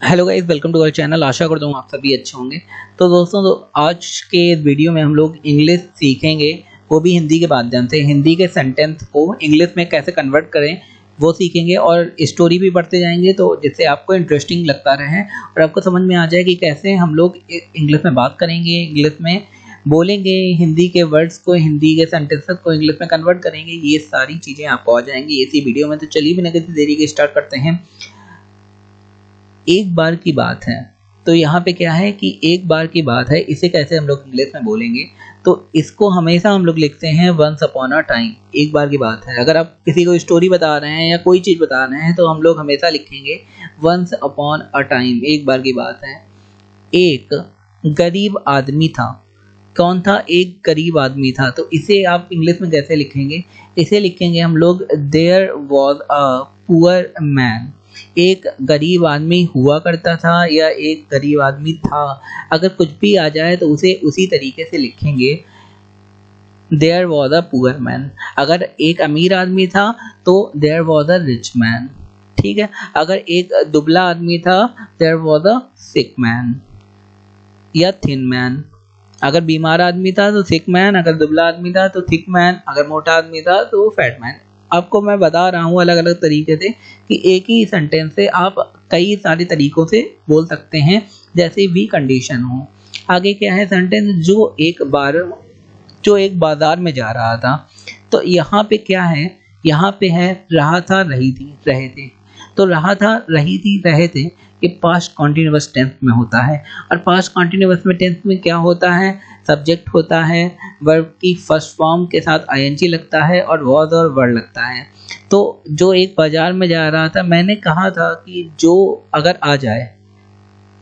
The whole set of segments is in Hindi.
Hello guys, welcome to our channel. आशा करता हूँ आप सभी अच्छे होंगे। तो दोस्तों, आज के वीडियो में हम लोग इंग्लिश सीखेंगे, वो भी हिंदी के माध्यम से। हिंदी के सेंटेंस को इंग्लिश में कैसे कन्वर्ट करें वो सीखेंगे और स्टोरी भी पढ़ते जाएंगे, तो जिससे आपको इंटरेस्टिंग लगता रहे और आपको समझ में आ जाए कि कैसे हम लोग इंग्लिश में बात करेंगे, इंग्लिश में बोलेंगे, हिंदी के वर्ड्स को, हिंदी के सेंटेंसेस को इंग्लिश में कन्वर्ट करेंगे। ये सारी चीज़ें आपको आ जाएंगी इसी वीडियो में। तो चलिए बिना किसी देरी के स्टार्ट करते हैं। एक बार की बात है, तो यहाँ पे क्या है कि एक बार की बात है, इसे कैसे हम लोग इंग्लिश में बोलेंगे। तो इसको हमेशा हम लोग लिखते हैं वंस अपॉन अ टाइम। एक बार की बात है, अगर आप किसी को स्टोरी बता रहे हैं या कोई चीज़ बता रहे हैं तो हम लोग हमेशा लिखेंगे वंस अपॉन अ टाइम, एक बार की बात है। एक गरीब आदमी था। कौन था? एक गरीब आदमी था। तो इसे आप इंग्लिश में कैसे लिखेंगे? इसे लिखेंगे हम लोग there was a poor man. एक गरीब आदमी हुआ करता था या एक गरीब आदमी था, अगर कुछ भी आ जाए तो उसे उसी तरीके से लिखेंगे there was a poor man. अगर एक अमीर आदमी था तो there was a rich man. ठीक है। अगर एक दुबला आदमी था there was a sick man या थिन मैन। अगर बीमार आदमी था तो सिक मैन, अगर दुबला आदमी था तो थिक मैन, अगर मोटा आदमी था तो फैट मैन। आपको मैं बता रहा हूँ अलग अलग तरीके से कि एक ही सेंटेंस से आप कई सारे तरीकों से बोल सकते हैं, जैसे भी कंडीशन हो। आगे क्या है सेंटेंस? जो एक बाजार में जा रहा था। तो यहाँ पे क्या है? यहाँ पे है रहा था, रही थी, रहे थे। तो रहा था, रही थी, रहे थे, ये पास्ट कॉन्टिन्यूअस टेंस में होता है। और पास्ट कॉन्टिन्यूअस में टेंस में क्या होता है? सब्जेक्ट होता है, वर्ब की फर्स्ट फॉर्म के साथ आईएनजी लगता है और वॉज और वर लगता है। तो जो एक बाजार में जा रहा था, मैंने कहा था कि जो अगर आ जाए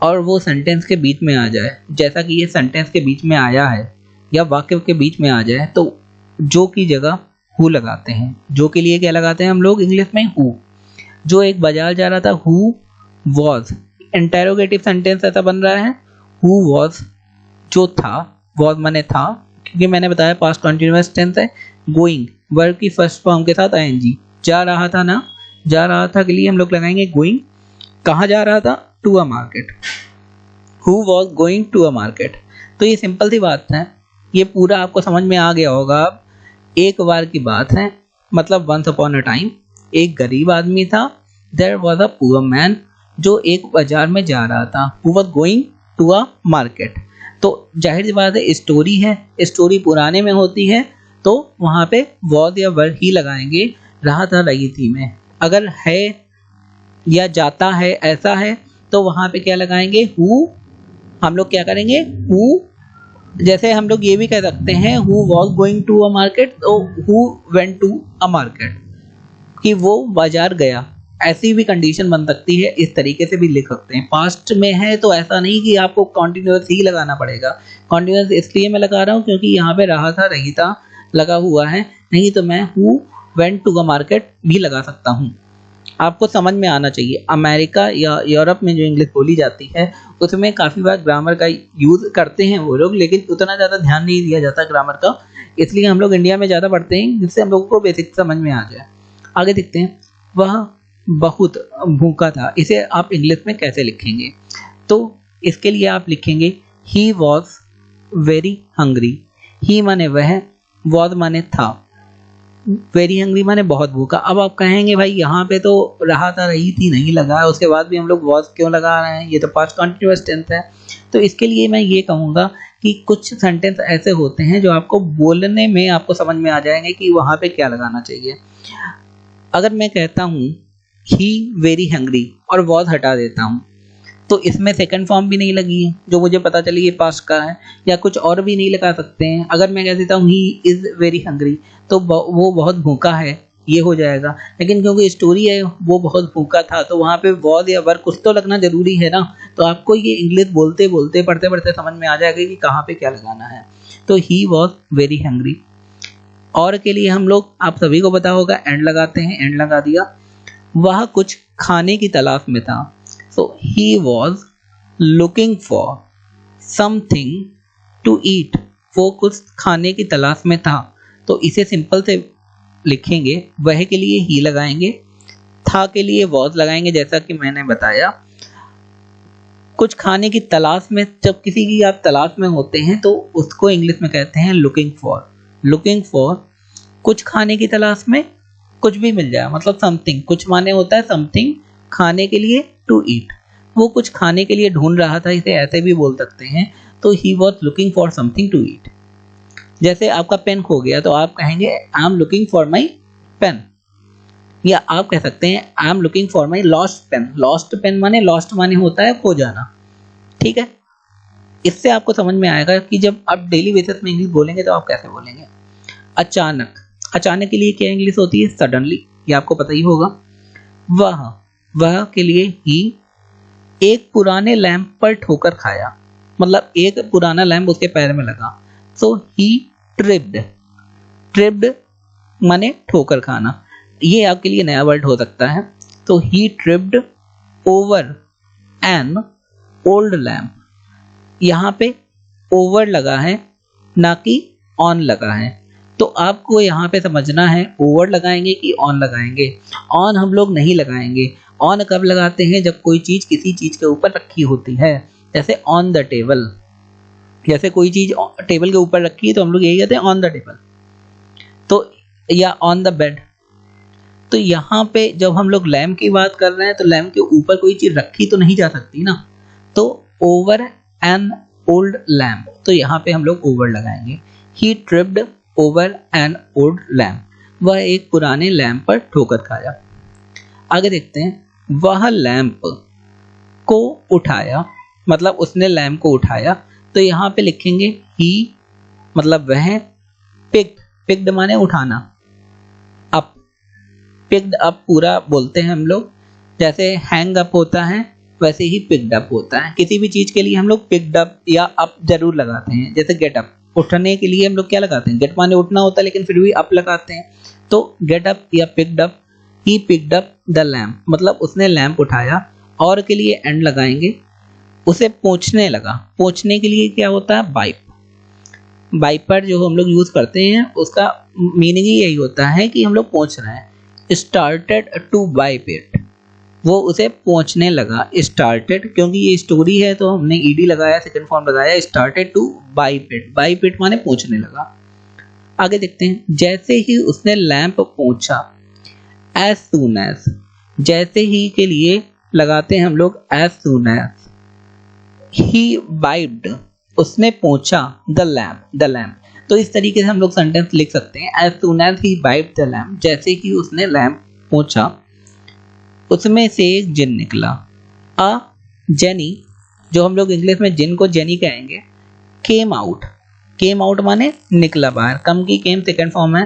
और वो सेंटेंस के बीच में आ जाए, जैसा कि ये सेंटेंस के बीच में आया है या वाक्य के बीच में आ जाए, तो जो की जगह हु लगाते हैं। जो के लिए क्या लगाते हैं हम लोग इंग्लिश में? हु। जो एक बाजार जा रहा था, हु वॉज। इंटेरोगेटिव सेंटेंस ऐसा बन रहा है, हु वॉज जो था, वॉज माने था, क्योंकि मैंने बताया पास्ट कंटिन्यूअस टेंस है। गोइंग वर्ब की फर्स्ट फॉर्म के साथ आईएनजी। जा रहा था ना, जा रहा था के लिए हम लोग लगाएंगे गोइंग। कहाँ जा रहा था? To a market. Who was going to a market. तो ये सिंपल सी बात है, ये पूरा आपको समझ में आ गया होगा। अब एक बार की बात है, मतलब वंस अपॉन अ टाइम, एक गरीब आदमी था, there was a poor man, जो एक बाजार में जा रहा था, who was going to a market. तो जाहिर सी बात है, स्टोरी है, स्टोरी पुराने में होती है, तो वहाँ पे वॉज या वर ही लगाएंगे रहा था, रही थी में। अगर है या जाता है ऐसा है तो वहाँ पे क्या लगाएंगे? हु। हम लोग क्या करेंगे? हु। जैसे हम लोग ये भी कह सकते हैं who was going to a market, तो who went to a market, कि वो बाजार गया। ऐसी भी कंडीशन बन सकती है, इस तरीके से भी लिख सकते हैं। पास्ट में है तो ऐसा नहीं कि आपको कॉन्टिन्यूअस ही लगाना पड़ेगा। कॉन्टिन्यूअस इसलिए मैं लगा रहा हूँ क्योंकि यहाँ पे रहा था, रही था लगा हुआ है, नहीं तो मैं who went to a market भी लगा सकता हूँ। आपको समझ में आना चाहिए। अमेरिका या यूरोप में जो इंग्लिश बोली जाती है उसमें काफ़ी बार ग्रामर का यूज़ करते हैं वो लोग, लेकिन उतना ज़्यादा ध्यान नहीं दिया जाता ग्रामर का, इसलिए हम लोग इंडिया में ज़्यादा पढ़ते हैं, जिससे हम लोगों को बेसिक समझ में आ जाए। आगे देखते हैं। वह बहुत भूखा था। इसे आप इंग्लिश में कैसे लिखेंगे? तो इसके लिए आप लिखेंगे ही वॉज वेरी हंग्री। ही माने वह, वॉज माने था, वेरी हंग्री माने बहुत भूखा। अब आप कहेंगे भाई यहाँ पे तो रहा था, रही थी नहीं लगा है, उसके बाद भी हम लोग वॉज क्यों लगा रहे हैं, ये तो पास्ट कंटिन्यूअस टेंस है। तो इसके लिए मैं ये कहूँगा कि कुछ सेंटेंस ऐसे होते हैं जो आपको बोलने में आपको समझ में आ जाएंगे कि वहाँ पे क्या लगाना चाहिए। अगर मैं कहता हूँ ही वेरी हंग्री और वॉज हटा देता हूँ, तो इसमें सेकंड फॉर्म भी नहीं लगी है, जो मुझे पता चली ये पास्ट का है, या कुछ और भी नहीं लगा सकते हैं। अगर मैं कह देता हूँ ही इज़ वेरी हंग्री, तो वो बहुत भूखा है, ये हो जाएगा। लेकिन क्योंकि स्टोरी है वो बहुत भूखा था, तो वहाँ पे वॉज या वर कुछ तो लगना जरूरी है ना। तो आपको ये इंग्लिश बोलते बोलते, पढ़ते पढ़ते समझ में आ जाएगा कि कहाँ पे क्या लगाना है। तो ही वॉज वेरी हंग्री। और के लिए हम लोग, आप सभी को पता होगा, एंड लगाते हैं, एंड लगा दिया। वह कुछ खाने की तलाश में था। So he was looking for something to eat. वो कुछ खाने की तलाश में था। तो इसे सिंपल से लिखेंगे, वह के लिए ही लगाएंगे, था के लिए was लगाएंगे, जैसा कि मैंने बताया। कुछ खाने की तलाश में, जब किसी की आप तलाश में होते हैं तो उसको इंग्लिश में कहते हैं लुकिंग फॉर। लुकिंग फॉर, कुछ खाने की तलाश में, कुछ भी मिल जाए, मतलब समथिंग, कुछ माने होता है समथिंग, खाने के लिए, टू ईट। वो कुछ खाने के लिए ढूंढ रहा था, इसे ऐसे भी बोल सकते हैं। तो he was looking for something to eat. जैसे आपका पेन खो गया तो आप कहेंगे I am looking for my pen, या आप कह सकते हैं I am looking for my lost pen. Lost pen माने, लॉस्ट माने होता है खो जाना, ठीक है। इससे आपको समझ में आएगा कि जब आप डेली बेसिस में इंग्लिश बोलेंगे तो आप कैसे बोलेंगे। अचानक, अचानक के लिए क्या इंग्लिश होती है? सडनली, ये आपको पता ही होगा। वह के लिए ही एक पुराने लैंप पर ठोकर खाया, मतलब एक पुराना लैंप उसके पैर में लगा। सो ही ट्रिप्ड, ट्रिप्ड माने ठोकर खाना, ये आपके लिए नया वर्ड हो सकता है। तो he tripped over an old lamp, यहाँ पे ओवर लगा है ना कि ऑन लगा है। तो आपको यहाँ पे समझना है ओवर लगाएंगे कि ऑन लगाएंगे। ऑन हम लोग नहीं लगाएंगे। ऑन कब लगाते हैं? जब कोई चीज किसी चीज के ऊपर रखी होती है, जैसे ऑन द टेबल। जैसे कोई चीज टेबल के ऊपर रखी है तो हम लोग यही कहते हैं ऑन द टेबल, तो या ऑन द बेड। तो यहाँ पे जब हम लोग लैम्प की बात कर रहे हैं तो लैम्प के ऊपर कोई चीज रखी तो नहीं जा सकती ना, तो ओवर एन ओल्ड लैम्प, तो यहाँ पे हम लोग ओवर लगाएंगे। He tripped over an old lamp, वह एक पुराने लैम्प पर ठोकर खाया। आगे देखते हैं, वह लैम्प को उठाया, मतलब उसने लैम्प को उठाया। तो यहाँ पे लिखेंगे ही, मतलब वह, पिक्ड, पिक्ड माने उठाना, अप, पिक्ड अप पूरा बोलते हैं हम लोग। जैसे हैंग अप होता है वैसे ही पिक्ड अप होता है। किसी भी चीज के लिए हम लोग पिक्ड अप या अप जरूर लगाते हैं। जैसे गेट अप, उठने के लिए हम लोग क्या लगाते हैं? गेट माने उठना होता है लेकिन फिर भी अप लगाते हैं, तो गेट अप या picked up. He picked up the lamp, मतलब उसने लैम्प उठाया। और के लिए एंड लगाएंगे। उसे पोंछने लगा, पोंछने के लिए क्या होता है? वाइप। वाइपर जो हम लोग यूज करते हैं उसका मीनिंग ही यही होता है कि हम लोग पोंछ रहे हैं। स्टार्टेड टू वाइप इट, वो उसे पोंछने लगा। स्टार्टेड, क्योंकि ये स्टोरी है तो हमने ईडी लगाया, सेकंड फॉर्म लगाया। Started to wipe it, wipe it माने पोंछने लगा। आगे देखते हैं, जैसे ही उसने लैंप पोंछा, एज सून एज, जैसे ही के लिए लगाते हैं हम लोग as soon as. He wiped, उसने पोंछा द लैम्प, द लैम्प। तो इस तरीके से हम लोग सेंटेंस लिख सकते हैं, as soon as he wiped the lamp, जैसे ही उसने लैम्प पोंछा उसमें से एक जिन निकला। अ जेनी, जो हम लोग इंग्लिश में जिन को जेनी कहेंगे, केम आउट, केम आउट माने निकला बाहर। कम की केम सेकंड फॉर्म है,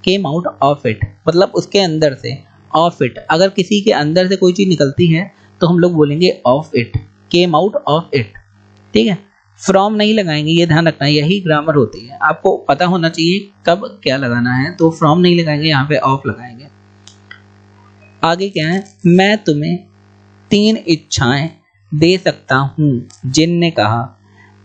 केम आउट ऑफ इट, मतलब उसके अंदर से। ऑफ इट, अगर किसी के अंदर से कोई चीज निकलती है तो हम लोग बोलेंगे of it, came out of it, ठीक है। फ्रॉम नहीं लगाएंगे, ये ध्यान रखना, यही ग्रामर होती है। आपको पता होना चाहिए कब क्या लगाना है, तो फ्रॉम नहीं लगाएंगे, यहाँ पे ऑफ लगाएंगे। आगे क्या है, मैं तुम्हें 3 इच्छाएं दे सकता हूँ, जिन ने कहा।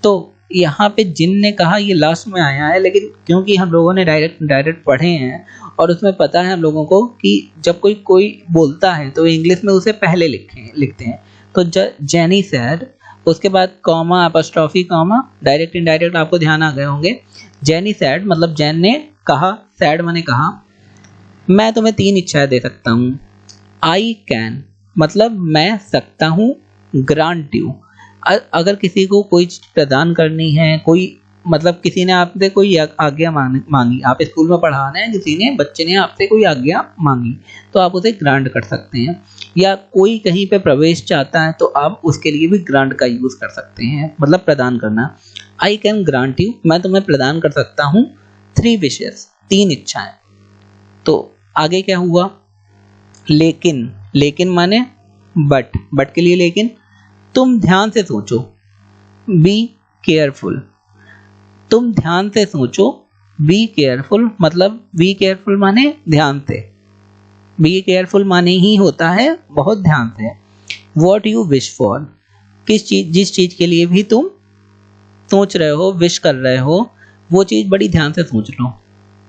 तो यहाँ पे जिन ने कहा ये लास्ट में आया है, लेकिन क्योंकि हम लोगों ने डायरेक्ट पढ़े हैं और उसमें पता है हम लोगों को कि जब कोई बोलता है तो इंग्लिश में उसे पहले लिखते हैं। तो जेनी सैड, उसके बाद comma, apostrophe, comma, direct indirect आपको ध्यान आ गए होंगे। जेनी सैड मतलब जैन ने कहा, सैड माने कहा, मैं तुम्हें 3 इच्छाएं दे सकता हूँ। आई कैन मतलब मैं सकता हूँ, ग्रांट यू, अगर किसी को कोई चीज प्रदान करनी है, कोई मतलब किसी ने आपसे कोई आज्ञा मांगी, आप स्कूल में पढ़ा रहे हैं, किसी ने, बच्चे ने आपसे कोई आज्ञा मांगी तो आप उसे ग्रांट कर सकते हैं। या कोई कहीं पे प्रवेश चाहता है तो आप उसके लिए भी ग्रांट का यूज कर सकते हैं, मतलब प्रदान करना। आई कैन ग्रांट यू, मैं तुम्हें प्रदान कर सकता हूँ 3 विशेस, 3 इच्छाएं। तो आगे क्या हुआ, लेकिन, लेकिन माने बट, बट के लिए लेकिन। तुम ध्यान से सोचो, बी केयरफुल, तुम ध्यान से सोचो, बी केयरफुल मतलब बी केयरफुल माने ध्यान से, बी केयरफुल माने ही होता है बहुत ध्यान से। वॉट यू विश फॉर, किस चीज, जिस चीज के लिए भी तुम सोच रहे हो, विश कर रहे हो, वो चीज बड़ी ध्यान से सोच लो।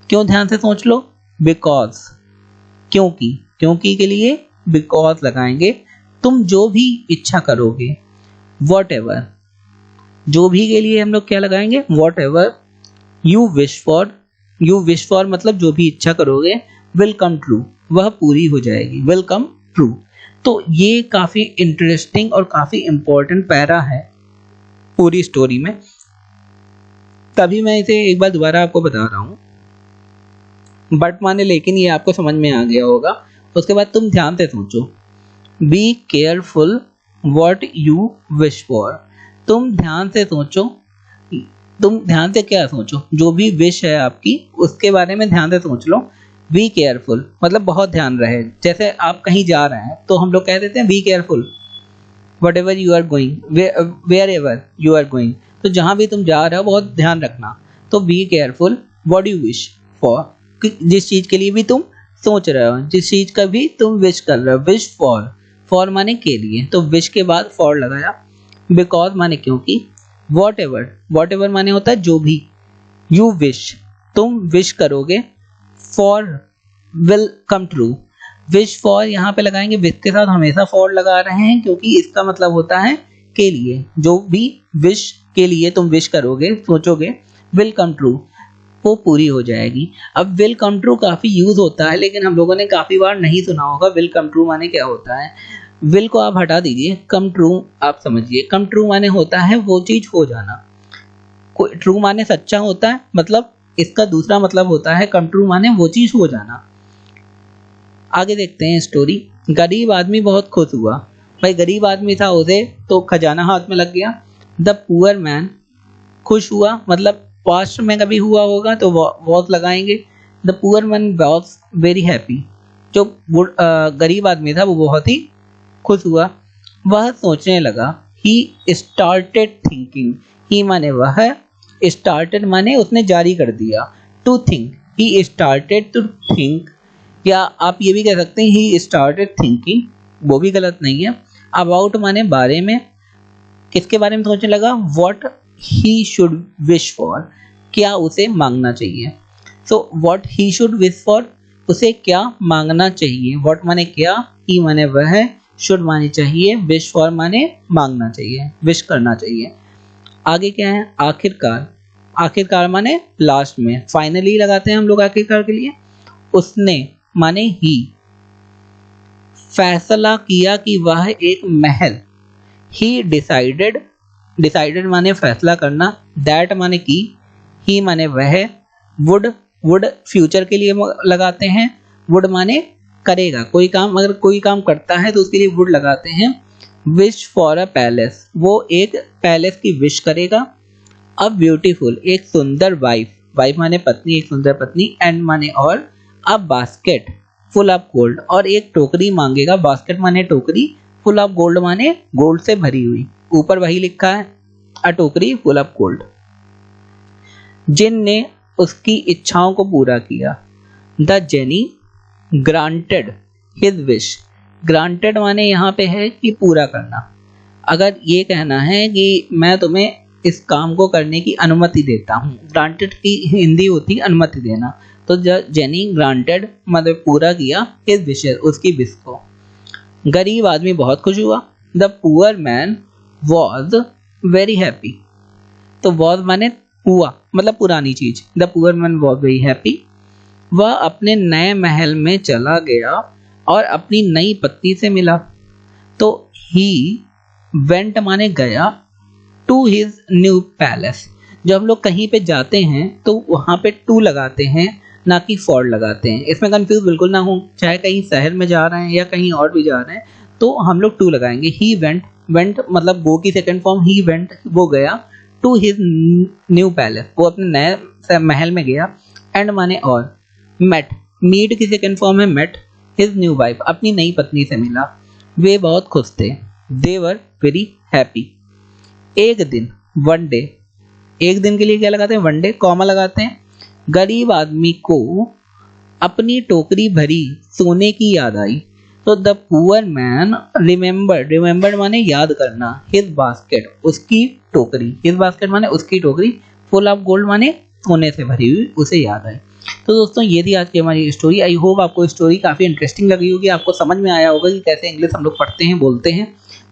क्यों ध्यान से सोच लो? बिकॉज, क्योंकि, क्योंकि के लिए बिकॉज लगाएंगे। तुम जो भी इच्छा करोगे whatever, जो भी के लिए हम लोग क्या लगाएंगे, whatever you wish for मतलब जो भी इच्छा करोगे, will come true, वह पूरी हो जाएगी, will come true। तो ये काफी इंटरेस्टिंग और काफी इंपॉर्टेंट पैरा है पूरी स्टोरी में, तभी मैं इसे एक बार दोबारा आपको बता रहा हूं। बट माने लेकिन ये आपको समझ में आ गया होगा। उसके बाद तुम ध्यान से सोचो, be careful what you wish for. तुम ध्यान से सोचो, तुम ध्यान से क्या सोचो, जो भी विश है आपकी उसके बारे में ध्यान से सोच लो। बी केयरफुल मतलब बहुत ध्यान रहे। जैसे आप कहीं जा रहे हैं तो हम लोग कह देते हैं be careful whatever you are going, wherever you are going. तो जहां भी तुम जा रहे हो बहुत ध्यान रखना। तो be careful what you wish for, जिस चीज के लिए भी तुम सोच रहे हो, जिस चीज का भी तुम विश कर रहे हो। विश फॉर माने के लिए, तो विश के बाद फॉर लगाया। बिकॉज माने क्योंकि। वॉट एवर माने होता है जो भी। यू विश तुम विश करोगे। For will come true. Wish for यहाँ पे लगाएंगे, विश के साथ हमेशा फॉर लगा रहे हैं क्योंकि इसका मतलब होता है के लिए। जो भी विश के लिए तुम विश करोगे, सोचोगे, विल कम ट्रू, वो पूरी हो जाएगी। अब विल कम ट्रू काफी यूज होता है, लेकिन हम लोगों ने काफी बार नहीं सुना होगा विल कम ट्रू माने क्या होता है। विल को आप हटा दीजिए, कम ट्रू आप समझिए। कम ट्रू माने होता है वो चीज हो जाना। ट्रू माने सच्चा होता है, मतलब इसका दूसरा मतलब होता है कम ट्रू माने वो चीज हो जाना। आगे देखते हैं स्टोरी। गरीब आदमी बहुत खुश हुआ। भाई गरीब आदमी था, उसे तो खजाना हाथ में लग गया। द पुअर मैन खुश हुआ, मतलब पास्ट में कभी हुआ होगा तो वॉज लगाएंगे। The poor man was very happy. जो गरीब आदमी था वो बहुत ही खुश हुआ। वह सोचने लगा। He started thinking. ही माने वह, स्टार्टेड माने उसने जारी कर दिया। To think, he started to think, या आप ये भी कह सकते हैं ही स्टार्टेड थिंकिंग, वो भी गलत नहीं है। अबाउट माने बारे में, किसके बारे में सोचने लगा। What he should wish for, क्या उसे मांगना चाहिए। So what he should wish for, उसे क्या मांगना चाहिए। व्हाट माने क्या, ही माने वह, शुड माने चाहिए, विश फॉर माने मांगना चाहिए, विश करना चाहिए। आगे क्या है, आखिरकार। आखिरकार माने लास्ट में, फाइनली लगाते हैं हम लोग आखिरकार के लिए। उसने माने ही फैसला किया कि वह एक महल। ही डिसाइडेड माने फैसला करना। दैट माने की, ही माने वह। वुड फ्यूचर के लिए लगाते हैं। वुड माने करेगा, कोई काम, अगर कोई काम करता है तो उसके लिए वुड लगाते हैं। विश फॉर अ पैलेस, वो एक पैलेस की विश करेगा। अ ब्यूटीफुल, एक सुंदर वाइफ। वाइफ माने पत्नी, एक सुंदर पत्नी। एंड माने और। A basket full of gold, और एक टोकरी मांगेगा। बास्केट माने टोकरी, फुल ऑफ गोल्ड माने गोल्ड से भरी हुई। ऊपर वही लिखा है, अ टोकरी फुल ऑफ गोल्ड। जिन ने उसकी इच्छाओं को पूरा किया। The jenny granted his wish. Granted माने यहाँ पे है कि पूरा करना। अगर ये कहना है कि मैं तुम्हें इस काम को करने की अनुमति देता हूँ, ग्रांटेड की हिंदी होती है अनुमति देना। तो जेनी ग्रांटेड मतलब पूरा किया हिज विशेस, उसकी विश को। गरीब आदमी बहुत खुश हुआ। The poor man was very happy. तो वॉज माने हुआ, मतलब पुरानी चीज। The poor man was very happy. वह अपने नए महल में चला गया और अपनी नई पत्नी से मिला। तो ही वेंट माने गया, टू हिज न्यू पैलेस। जब हम लोग कहीं पे जाते हैं तो वहां पे टू लगाते हैं, ना कि फॉर लगाते हैं। इसमें कंफ्यूज बिल्कुल ना हो, चाहे कहीं शहर में जा रहे हैं या कहीं और भी जा रहे हैं तो हम लोग टू लगाएंगे। ही वेंट, वेंट मतलब गो की सेकंड फॉर्म, ही वेंट वो गया। टू हिज न्यू पैलेस, वो अपने नए महल में गया। एंड माने और। मेट, मीट की सेकंड फॉर्म है मेट हिज न्यू वाइफ, अपनी नई पत्नी से मिला। वे बहुत खुश थे। दे वर वेरी हैप्पी। एक दिन, वन डे, एक दिन के लिए क्या लगाते हैं, वन डे, कॉमा लगाते हैं। गरीब आदमी को अपनी टोकरी भरी सोने की याद आई। तो द पुअर मैन रिमेंबर्ड माने याद करना। हिज बास्केट, उसकी टोकरी। हिज बास्केट माने उसकी टोकरी। फुल ऑफ गोल्ड माने सोने से भरी हुई, उसे याद आई। तो दोस्तों ये थी आज की हमारी स्टोरी। आई होप आपको स्टोरी काफ़ी इंटरेस्टिंग लगी होगी, आपको समझ में आया होगा कि कैसे इंग्लिश हम लोग पढ़ते हैं, बोलते हैं।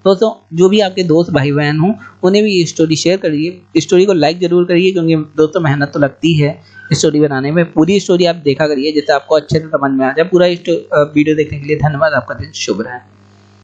दोस्तों जो भी आपके दोस्त भाई बहन हों उन्हें भी ये स्टोरी शेयर करिए, स्टोरी को लाइक जरूर करिए, क्योंकि दोस्तों मेहनत तो लगती है स्टोरी बनाने में। पूरी स्टोरी आप देखा करिए जिससे आपको अच्छे से समझ में आ जाए। पूरा वीडियो देखने के लिए धन्यवाद। आपका दिन शुभ रहे।